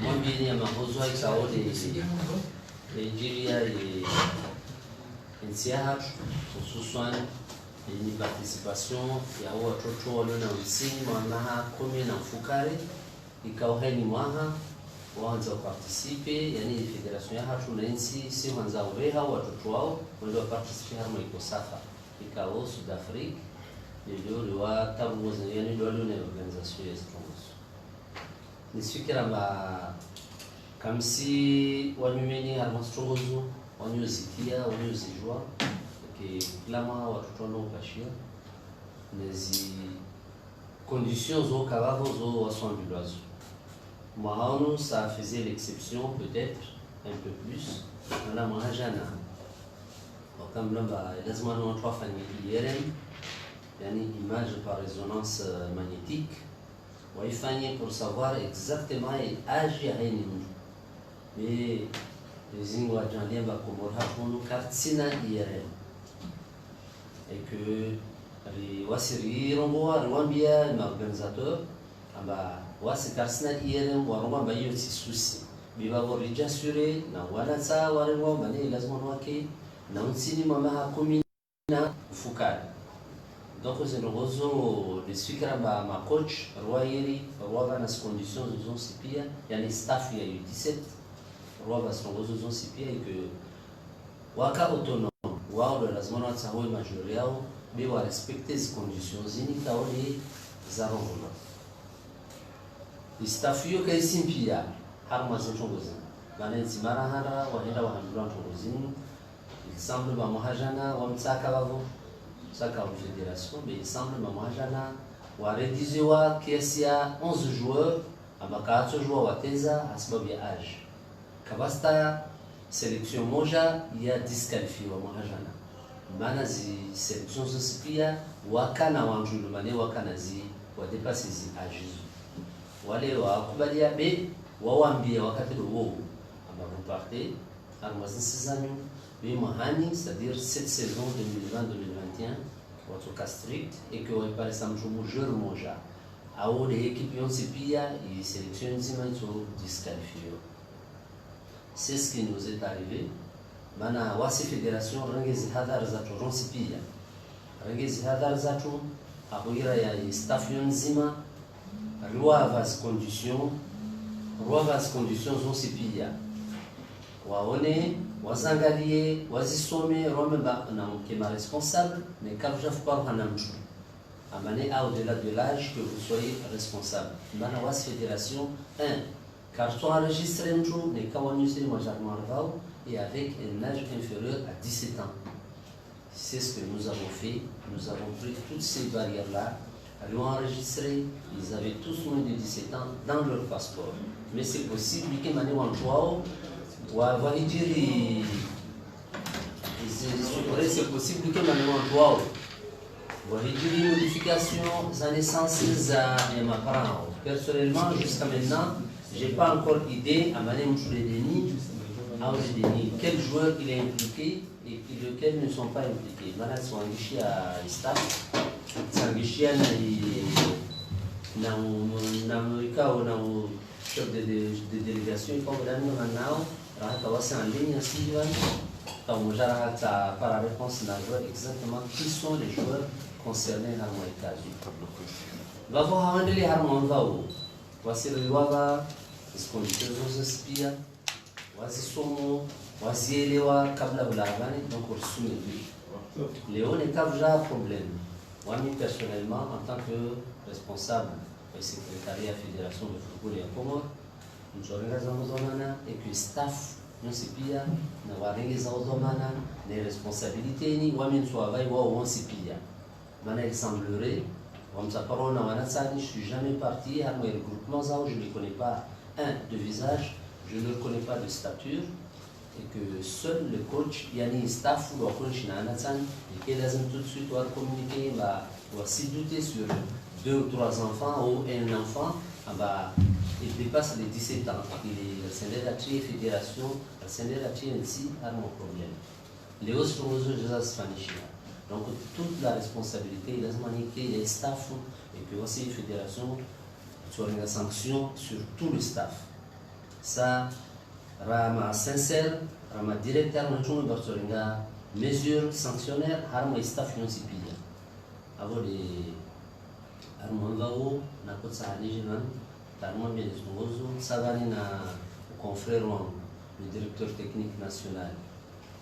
mwambie ya mahozo ikaode Nigeria insiaha hususan ni participation ya watoto walio na msingi mwanaha 10 na mfukare ikawa ni mwaha waanza participe yani federation ya hatu na nsi si wanza ureha watoto wao wao participe harma iko safa ikawa South Africa ndio wa tabu yani ndio wale organization ya strongos nisifikira kamsi wanyumeni harma strongozo wanyuzikia wanyuzijua que clama watoto ndio kashia nezi conditions au cavalo zo wasombilwazo. Moi, ça faisait l'exception, peut-être, un peu plus, dans la Mahajana. Comme là, il y a 3 familles, il y a une image par résonance magnétique. Il faut pour savoir exactement l'âge de l'âge. Mais les Ingouadjans, ils ont cartina IRM. Et que les Wassiri, les organisateurs, wasi karsina IRM waroma bayo si susi biba vorija sure na wala saa warengwa mane lazima wake na unsini mama hakumi na ufukari donc c'est rozo les fikra ba ma coach royeri roba nas conditions zon sipia yani staff ya U17 roba rozo zon sipia et que waka autonome wao lazima watsawe majority yao biwa respecter les conditions zini kaole za rongo istafio kaisi pia harma zintongozi banenzi marahara wahenda wahamdwa ntongozini ensemble ba muhajana wa mtsaka bavo saka wa fédération mais ensemble ba muhajana wa rédiger wa kiasi ya 11 joueurs ambaka 8 joueurs wateza sababu ya âge kabasta sélection moja ya disqualifié wa muhajana maana zi sélection zote pia wakana wanjulu mane wakana zi wa dépasser zi âge wale wakubalia be waambie wakati huo ambao partez à mois 6 ans mais mahani c'est-à-dire cette saison 2020-2021 votre cas strict et que on parle sam jour moja au les équipes yon pia et sélection nzima ito disqualifié c'est ce qui nous est arrivé mana wasi fédération rangezi hadar za toronsi pia rangezi hadar za tu aboira ya staff yon nzima ruavas conditions zonsipia waone wazangalie wazisome rome na mkema responsable mais kavja fukar hanamchu amane au-delà de l'âge que vous soyez responsable mana was fédération 1 carton enregistré mchu ne kawanyusiri majarmo arvao et avec un âge inférieur à 17 ans. C'est ce que nous avons fait. Nous avons pris toutes ces barrières là. Ils ont enregistré, ils avaient tous moins de 17 ans dans leur passeport. Mais c'est possible que Mané Wanchouao ou avoir dit c'est possible que Mané Wanchouao ou avoir dit modification de naissance à mes parents. Personnellement, jusqu'à maintenant, je n'ai pas encore idée à Mané Mchouledeni, quel joueur il est impliqué et lesquels ne sont pas impliqués. Maintenant, ils sont enrichis à staff. Sangishia na ikao na chef de délégation iko ndani nao rahata wasi en ligne ainsi donc jarata par réponse na joueur exactement qui sont les joueurs concernés dans mon état va voir handle harmon vao wasi riwava conditions spia wasi somo wasi elewa kabla bulagani donc ursumi Léon est déjà problème. Moi, personnellement, en tant que responsable du secrétariat fédération de football et en Comore, nous avons et que staff, nous sommes bien, nous avons les responsabilités, nous avons des il semblerait, je ne suis jamais parti à mes regroupements, je ne les connais pas, de visage, je ne les connais pas de stature, et que seul le coach, yani staff ou le coach et qu'il a tout de suite communiquer, ou s'y douter sur 2 ou 3 enfants ou un enfant, il dépasse les 17 ans. Il est le Sénégal fédération, le Sénégal ainsi a mon problème. Les autres choses, je Spanish. Donc toute la responsabilité, il a maniqué les staff et que aussi fédération tu auras une sanction sur tout le staff. Ça, rama sincère, rama directeur, nous avons une mesure sanctionnaire, rama staff non civil. Avant les armandao, na kotsa alijinan, tarma bien esmozo, savani na confrère le directeur technique national,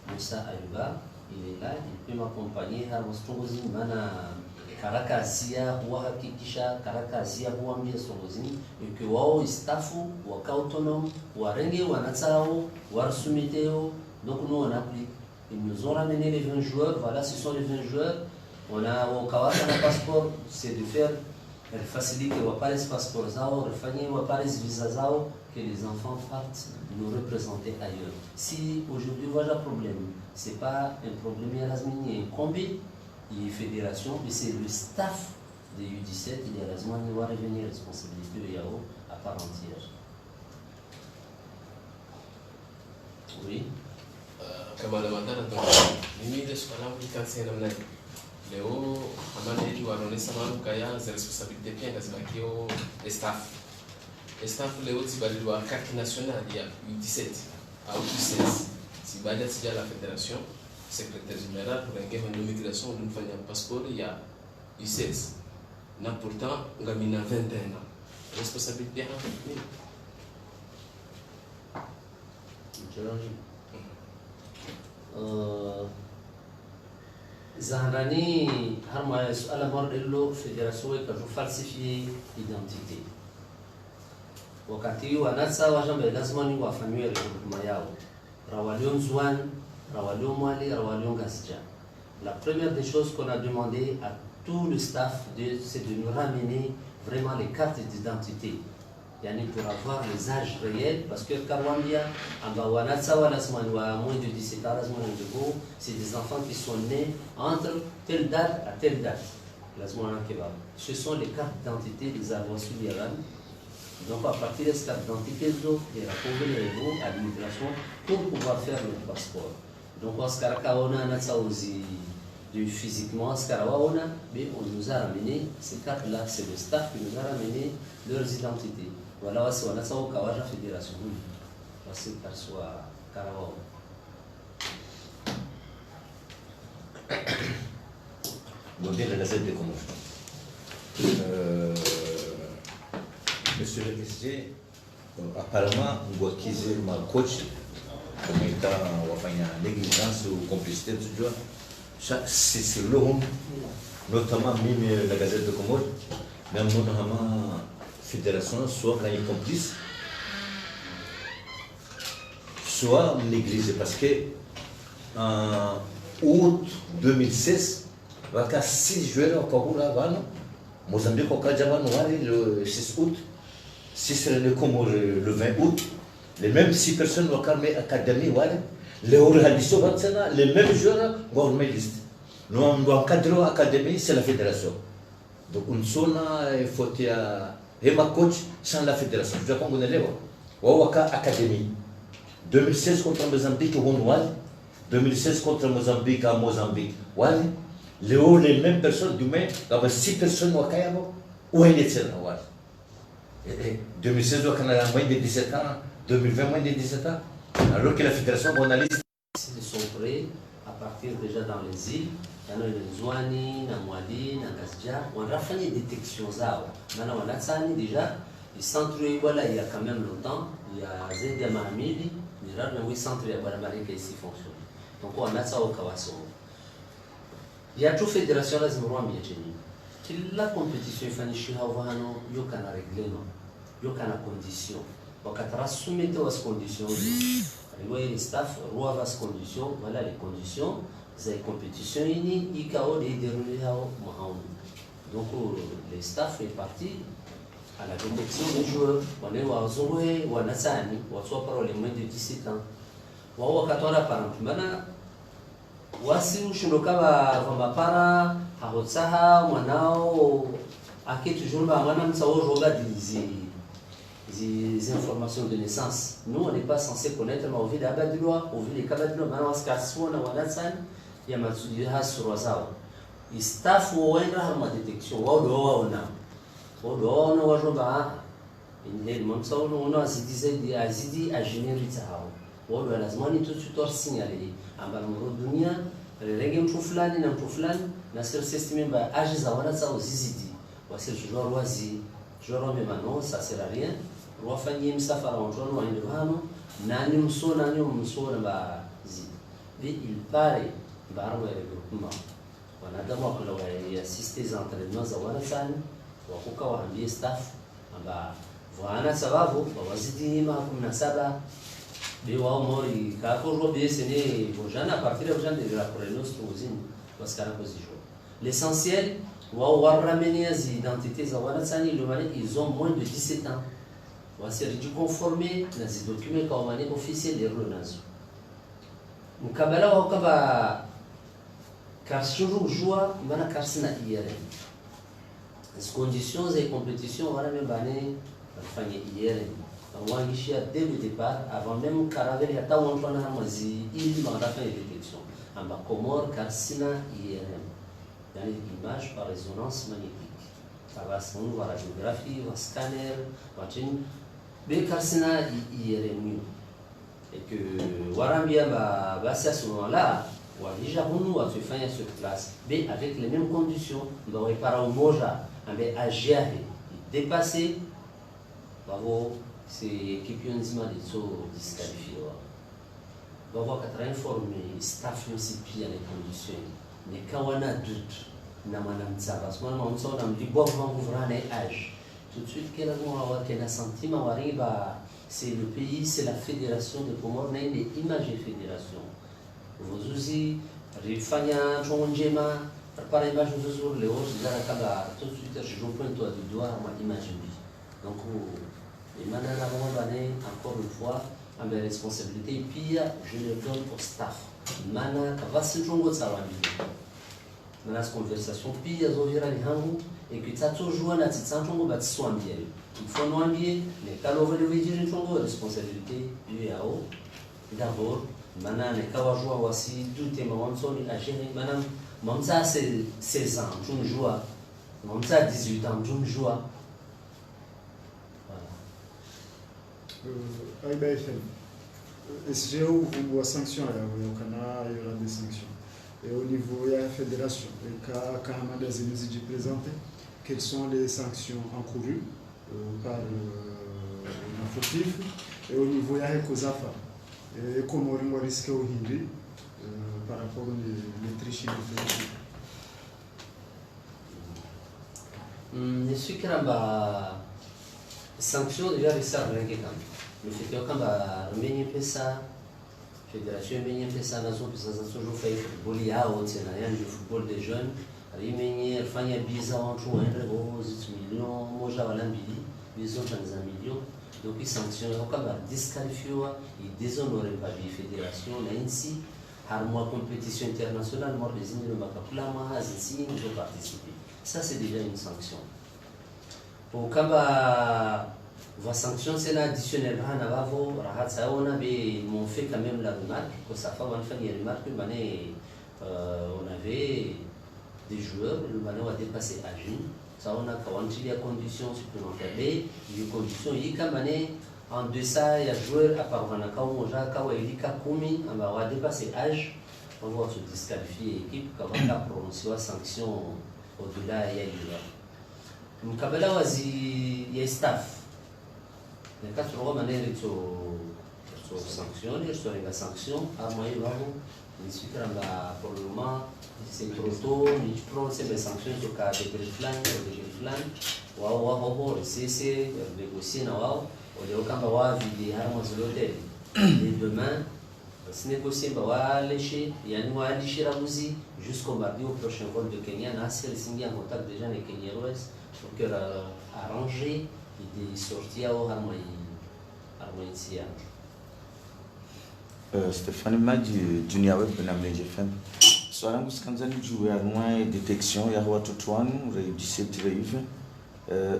Moussa Ayuba, il est là, il peut m'accompagner, rama strogozi mana karakazia huwa hakikisha karakazia huwa mbia sogozini et que wao staffu waka autonome warenge wanatsao warsumiteo. Donc nous on a pris, ils nous ont ramené les 20 joueurs, voilà ce sont les 20 joueurs. On a au kawaka un passeport, c'est de faire faciliter pas les passeports zao, refaire pas les visas zao, que les enfants partent nous représenter ailleurs. Si aujourd'hui voilà un problème, c'est pas un problème à l'asmini, un combi. Il y a une fédération, mais c'est le staff de U17, il y a raison de revenir responsabilité de Yao à part entière. Oui. Kama na mandana to mimi ile swala mlikansi na mnani leo amana yetu wanaonesa manu kaya za responsabilité pia ngazibakio staff leo tibadilwa carte nationale ya U17 au U16 tibadilwa tija la fédération secrétaire général pour une immigration d'une famille en passeport il y a U16. Na pourtant, on a mis 21 ans. Responsabilité à Zahrani, harma suala mordello fédération et que je falsifie identité. Wakati wanatsa wajambe lazima ni wafanywe regroupement yao. Rawalion Zwan, Rawalion Mwali, Rawalion Gastia. La première des choses qu'on a demandé à tout le staff, c'est de nous ramener vraiment les cartes d'identité. Yani pour avoir les âges réels, parce que Karwambia, moins de 17 ans, c'est des enfants qui sont nés entre telle date à telle date. Ce sont les cartes d'identité des avoirs sur Donc à partir de cette cartes d'identité, il y a la à l'immigration pour pouvoir faire le passeport. Donc on se physiquement, mais on nous a ramené ces cartes-là, c'est le staff qui nous a ramené leurs identités. Voilà, c'est on a ça au Kawaja Fédération. C'est par soi Karawao. Donc bien la Gazette des Comores. Monsieur le président, apparemment, on doit acquiser ma coach comme étant négligence ou complicité de ce genre. C'est le rôle, notamment même la Gazette de Comores, même la fédération, soit quand il est complice, soit négligé. Parce que en août 2016, il y a 6 joueurs au Kagoura avant, Mozambique au Kadjaban le 6 août, 6 le Comores le 20 août, les mêmes 6 personnes au Karmé Académie, les mêmes joueurs au liste. Nous avons encadré l'académie, c'est la fédération. Donc, on a fait un coach sans la fédération. Je comprends que vous avez académie. 2016 contre Mozambique, on a 2016 contre Mozambique à Mozambique. Les mêmes personnes, du même, il y avait 6 personnes au Kayabo. Où est-ce que 2016, on a moins de 17 ans, 2020, moins de 17 ans. Alors que la fédération, on a liste. Ils sont prêts à partir déjà dans les îles. Il y a les Zouani, les Mouadi, les Gasdia. On a fait des détections. Maintenant, on a ça déjà. Les centres, voilà, il y a quand même longtemps. Il y a Zédia Mahamidi. Il y a un centre qui ici fonctionne. Donc, on a ça au Kawaso. Il y a toute fédération là, c'est bien tenu. La compétition, il faut que nous régler. Il y a une condition. Wakatara soumettre aux conditions. Les staff roivent aux conditions. Voilà les conditions. Les compétitions ini IKO les déroulés à donc les staff est parti à la détection des joueurs. On est à Zoé ou à Nassani, ou à soit par les moins de 17 ans. Ou à Katora par exemple. Maintenant, voici où je me cava Vamapara, à Hotsaha, Wanao, à qui toujours Manam Sao Joga des informations de naissance. Nous, on n'est pas censé connaître, mais au vu d'Abadloa, au vu des Kabadloa, maintenant, à Skarsou, à Wanatsan, il y a Matsudiha sur Wazao. Il staff ou une détection, ou on a. Ou on a Ele mamsao no azidi zaidi azidi ageneri tao. Wao lazima ni tutor signale amba mro dunia rege mtu fulani na mtu fulani na sir system ba ajiza wana tao zizidi wasir joueur wazi joueur memano ça sert à rien wafanyie msafara watu waende hano nani msona ba zidi et il paraît barwa le groupement wanadamu wakala wa assiste aux entraînements za wana sana wakuka waambie staff amba wana sababu wazidi ma 17 de wao mori ka ko bien sene bojana à partir de de la pronos usine parce qu'à la position l'essentiel wao ramener les identités za wana sana ils ont moins de 17 ans wasiri du conformer na zi documents kwa mane officiel de renazo mkabala wao kaba karshuru joie mana karsina IRM as conditions et compétitions wala même bane fanye IRM wangisha dès le départ avant même karavel hata wantwana hamazi ili mandafa ya détection amba Comore karsina IRM yani image par résonance magnétique ça va se voir la radiographie ou scanner watching be karsina IRM et que warambia ba à ce moment-là déjà nous a fait sur place mais avec les mêmes conditions on va réparer au moja mais à gérer dépasser bravo c'est équipe nzima lizo disqualifié va voir qu'à informer staff aussi bien les conditions ne kawana doute na manamza parce que moi on sort dans du bon ouvrant les âge tout de suite quel avoir quel sentiment arriba c'est le pays c'est la fédération de Comores n'est une image fédération vous aussi rifanya chonjema par image vous sur les autres là kaba tout de suite je point toi du doigt ma image donc et maintenant encore une fois à mes responsabilités et puis je le donne au staff mana va se jongo tsawani na conversation puis ya zovira ni hangu et que ça toujours na tsantongo ba tswambie il faut nous envier mais quand on veut le dire une chose responsabilité yao d'abord maintenant les kawajua wasi tout est moment soni à gérer maintenant mamza c'est 16 ans je joue mamza 18 ans je joue Aiba FM SGO ou sanction au Canada il y aura des sanctions et au niveau de la fédération et quand Hamada Zenouzi dit présenter quelles sont les sanctions encourues par un fautif et au niveau de la COSAFA et comment on risque au Hindi par rapport aux tricheries je suis que la sanction déjà les servent le fait que quand la Arménie fait ça fédération arménienne fait ça nazo pesa za toujours fait football yao tena yani football des jeunes Arménie fanya biza watu waende au 10 millions moja wala mbili bizo tanza millions donc ils sanctionnent quand va disqualifier et déshonorer pas la fédération là ainsi har moi compétition internationale moi désigner le makapulama azisi je participer ça c'est déjà une sanction pour kaba va sanction c'est l'additionnel hana bavo rahat saona be m'ont fait quand même la remarque que ça fait on fait une remarque on avait des joueurs le ballon a dépassé à June ça on a quand il y a conditions supplémentaires mais les conditions il kamane en deçà il y a joueur à part on a quand moja quand il y a kumi on va dépasser âge on va se disqualifier équipe quand on va prononcer la sanction au-delà il y a eu mkabala wazi ya staff les 4 manières de sanctionner sur les sanctions à moyen vraiment il suffit pour le moment c'est trop tôt il prend ces sanctions sur cas de flan ou c'est négocier na wao au kamba wa vidi harama zolote et demain se négocier ba wa lécher yani wa lishira muzi jusqu'au mardi au prochain vol de Kenya na c'est signé en contact déjà avec Kenya Airways pour que arranger des sorties au harmonie Stéphane Maji Junior Web na Mleje FM swala ngusikanzani juu ya nwa detection ya watoto wanu re 17 reive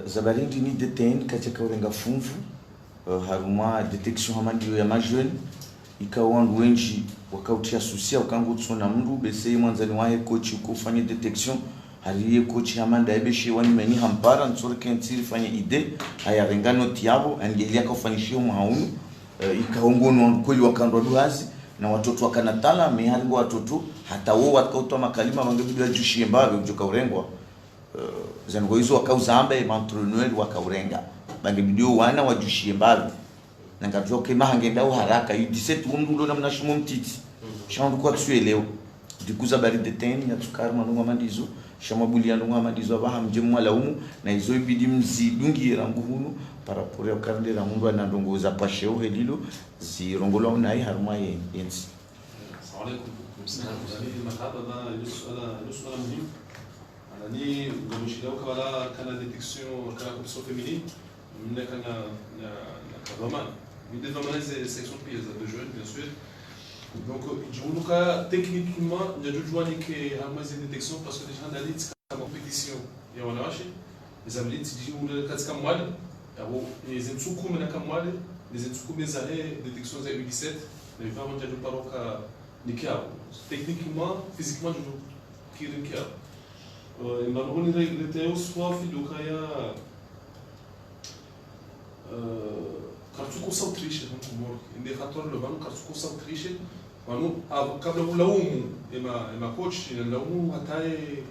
zabarindi ni detain katika urenga funvu haruma detection hamandi ya majweni ikawandu wenji wakautia susia ukangu tsona mndu bese mwanzani wae coach ukufanya detection hariye coach hamanda ebeshe wani meni hampara nsore kentiri fanya ide haya rengano tiabo angelia kafanishio maunu ikaongono kweli wakandwa duhazi na watoto wakanatala meharingo watoto hata wao watakaotoa makalima wangebidi wajushie mbabe kujoka urengwa zango hizo wakauzambe mantreneur wakaurenga bangebidi wana wajushie mbabe na ngatoke mahangenda haraka yu 17 undulo na mnashimo mtiti shandu kwa tsueleo dikuza bari de ten ya tukar manunga mandizo shamabuli yanunga mandizo abaha mjemu laumu na hizo ibidi mzidungi ranguhunu parapore yakandira mundu anandongoza pasheo helilo zirongolo nayi haruma yensi. Assalamu alaykum. Msanii makaba na yusala muhimu anani ngamshida ukawala kana detection kana compétition féminine mna kana na vraiment une des vraiment section pays de jeunes bien sûr. Donc je techniquement il y a du joueur qui a moins de détection parce que les gens d'aller en compétition et on a acheté les amis qui jouent katika mwali abo les entsukume na kamwali les entsukume za détection za U17 les vraiment déjà paroka nikiao techniquement physiquement je kiri nikiao imbanoni reteo swafi dokaya kartu concentrische humor inde khator lo banu kartu concentrische banu kabla ulaumu ema coach laumu hataye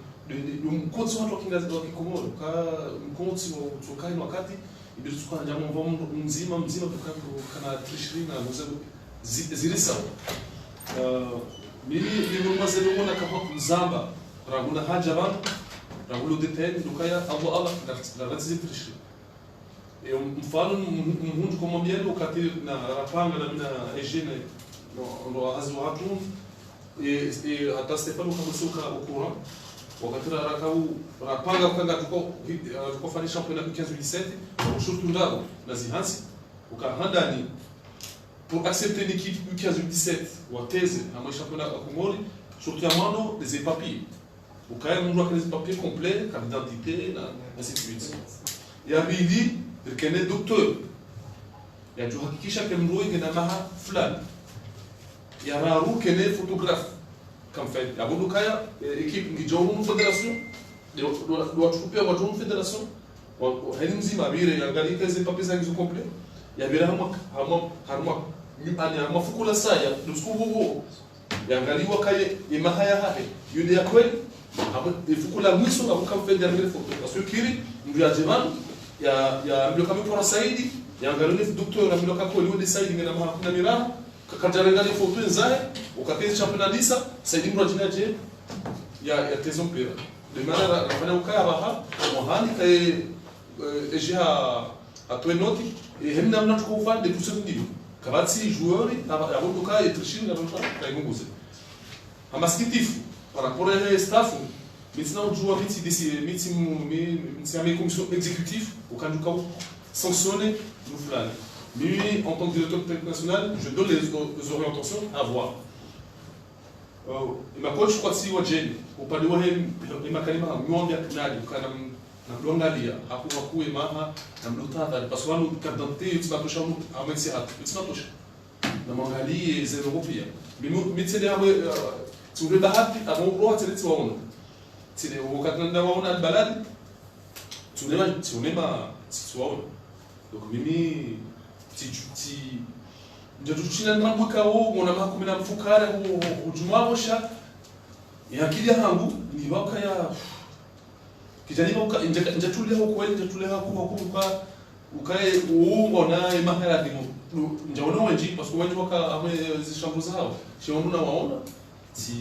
mkonzi watu wakingazi wakikomoro ka mkonzi wa kutokai wakati ibidi tukana jamu mvomo mzima kana trishri na muzebu zili sawa mimi mazelo mona kama kuzamba raguna haja banu ragulo deten dokaya Allah na ratzi trishri mfano mhundu kwa mbiano wakati na rapanga na mina ejene ndo azu watu hata Stefano kamusuka ukura wakati rapanga kanga tuko fani championnat 15-17 surtout ndao na zihansi ukahandani pour accepter une équipe U15-17 ou thèse à mon championnat à Comori surtout à mano des papiers ukaya mundu akale papiers complets carte d'identité ainsi de suite ya bidi kene docteur ya tuhakikisha kemroi kena maha fulani ya raru kene photographe comme fait ya bodu kaya équipe ngijoru fédération do atupia watu fédération hadi mzima bire ya ngali kaze papiers zangu complet ya bira harma ani amafukula saya duskubugo ya ngali wakaye imahaya hahe yude ya kweli ifukula mwiso na kukamfe dernier photo parce que kiri ndio ya jemani ya mloka mkora saidi ya ngaloni docteur na mloka ko liwe saidi ngena mahakuna mira kakatarangani photo nzae ukapeza championnat disa saidi mrajina je ya tezon pera de manera rafanya ukaya baha mohani kay eja atwenoti hemna mna tukufa de tout ce ndio kabati joueur ya boduka et trichine na boduka kay ngumbuze amaskitif par rapport à staff. Maintenant, on joue avec mes commissions exécutives au cas où sanctionner nous flags. Mais en tant que directeur national, je donne les orientations à voir. Ma coach, je crois que c'est Wajen. Au pas de Wajen, il m'a calmé à Mouambia Knali, au Kanam Nablongalia, à Pouakou et Maha, Namlota, parce que nous, carte d'identité, tu vas toucher à Mexirat, tu vas toucher. Namangali et 0 européen. Mais tu sais, tu veux bahati avant roi tu sais tile wakati naona balad tunema situaona donc mimi ndio tuchina nambuka wao mwana makumina mfukara ujumawosha ya kili yangu ni wakaya kijani waka njatulia huko njatulia huko ukae uongo na mahara dimo njaona wengi parce que wengi waka ame zishambuza hao sio mbona waona si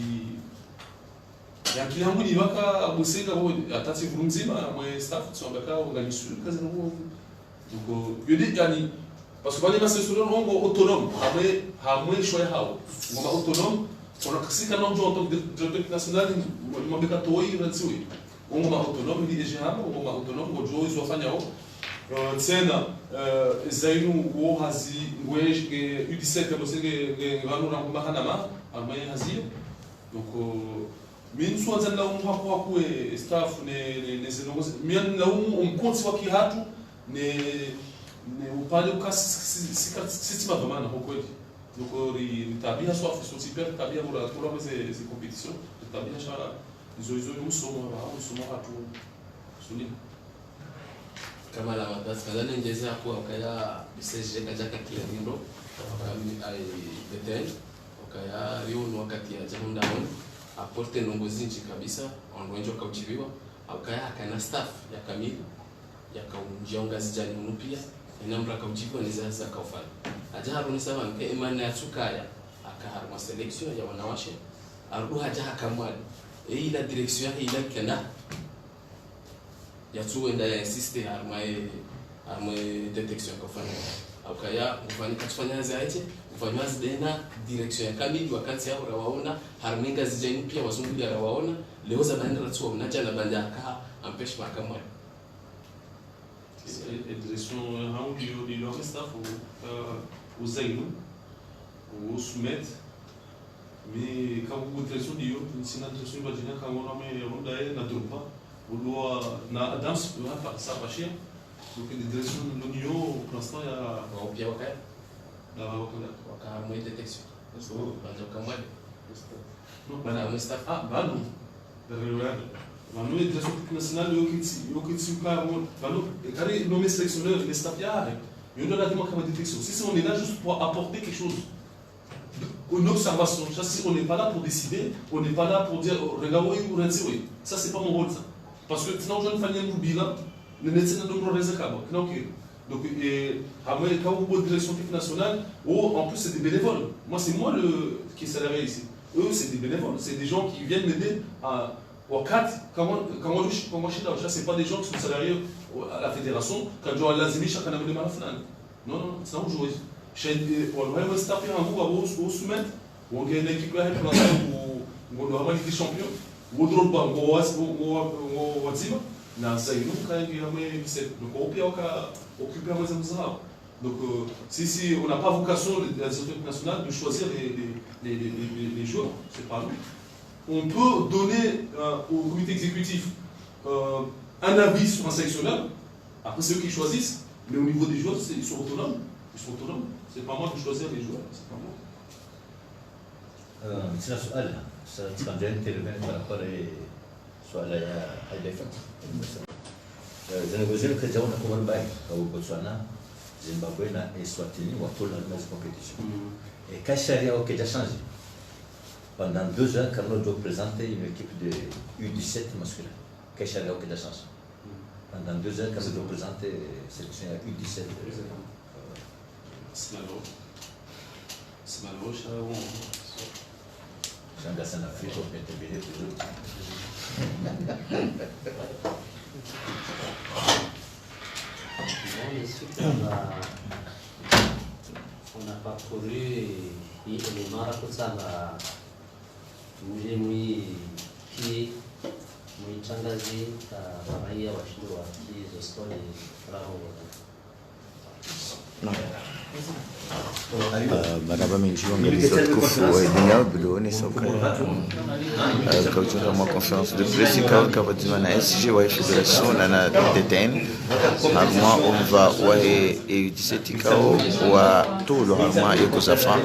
ya kila yangu ni waka busega ho atati vurumzima mwe staff tsongaka organisu kazi ngo donc yodi yani parce que bali basesura ngo autonome hamwe shoya hao ngoma autonome on akisika na njo en tant que directeur national mbeka toi rantsiwe ngoma autonome ni ejihama ngoma autonome ngo jo izofanya ho tena zainu wo hazi ngwe U17 kabosenge ngano na mahanama amwe hazi donc min swanza na umhapo kwa staff ne zinongozi min na umkonsi wa kihatu ne upale ukasi sitima domana kwa kweli donc ri tabia swafi so super tabia bora kwa ces compétitions tabia shala izo umsomo watu suli kama la matasi kadhani ngeze hapo wakaya biseje kajaka kila lindo ai deten wakaya rionu wakati ya jamunda on aporte nongozi nchi kabisa onwenjo kauchiviwa wakaya kana staff ya kamili ya kaunjonga zijani unupia inamra kauchiviwa ni zaza kaufanya ajaharu ni sawa nke imani ya tsukaya akaharma selection ya wanawashe ardu hajaha kamwali ila direction ila kenda ya tuenda ya insiste arme detection kufanya akaya kufanya kufanya zaite kufanya zidena direction ya kamili wakati hao rawaona harminga zijani pia wazungu ya rawaona leo za banda ratso mnaja na banda ka ampesh makamwa direction hao ndio staff au zainu au soumet mais quand vous direction dio sina direction bajina kama ronda na dropa Vouloir na danse ça va chier donc les directions de l'Union pour l'instant il y a au pied wakaya moins détection so banjo kamwali non bana mustaf bano les directions nationales yokitsi bano carré nommé sélectionneur les staff ya il doit la demander comme détection si on est là juste pour apporter quelque chose une observation on n'est pas là pour décider on n'est pas là pour dire regardez ou regardez ça c'est pas mon rôle ça parce que sinon je ne fais rien de bilan ne n'est-ce pas de réseau donc quand vous direction technique nationale en plus c'est des bénévoles moi c'est moi qui est salarié ici eux c'est des bénévoles c'est des gens qui viennent m'aider à au cadre comment je suis là c'est pas des gens qui sont salariés à la fédération quand je vois l'azimi chacun a besoin de non c'est un jour on va staff un mot au soumettre on gagne l'équipe là pour on doit avoir des champions wodroba wazima na zainu kaingi yame bise donc au pire occuper moins zao donc si on n'a pas vocation la direction nationale de choisir les joueurs c'est pas nous on peut donner au comité exécutif un avis sur un sélectionneur après c'est eux qui choisissent mais au niveau des joueurs ils sont autonomes c'est pas moi de choisir les joueurs c'est pas moi مثل سؤال سترجع intervenir par rapport سؤال هدفك إذا نقول لك جاونا كمان باي أو بوتسوانا زيمبابوي نا إسواتيني وطول الماس compétition et Kacharia au Quai changé pendant 2 ans quand nous devons présenter une équipe de U17 masculin Kacharia au Quai changé pendant 2 ans quand nous devons présenter sélection U17 c'est malheureux J'engage en Afrique pour intervenir toujours. On a parcouru les Maracutsanga, Mujemui, qui, Muichangazi, Maria Washua, qui est the story Madame Minji organise kufu idea biloni soka culture ma conférence de presse car badima na SG wa fédération na DTN harma on va wa et 17 kao wa tout le harma et ko safa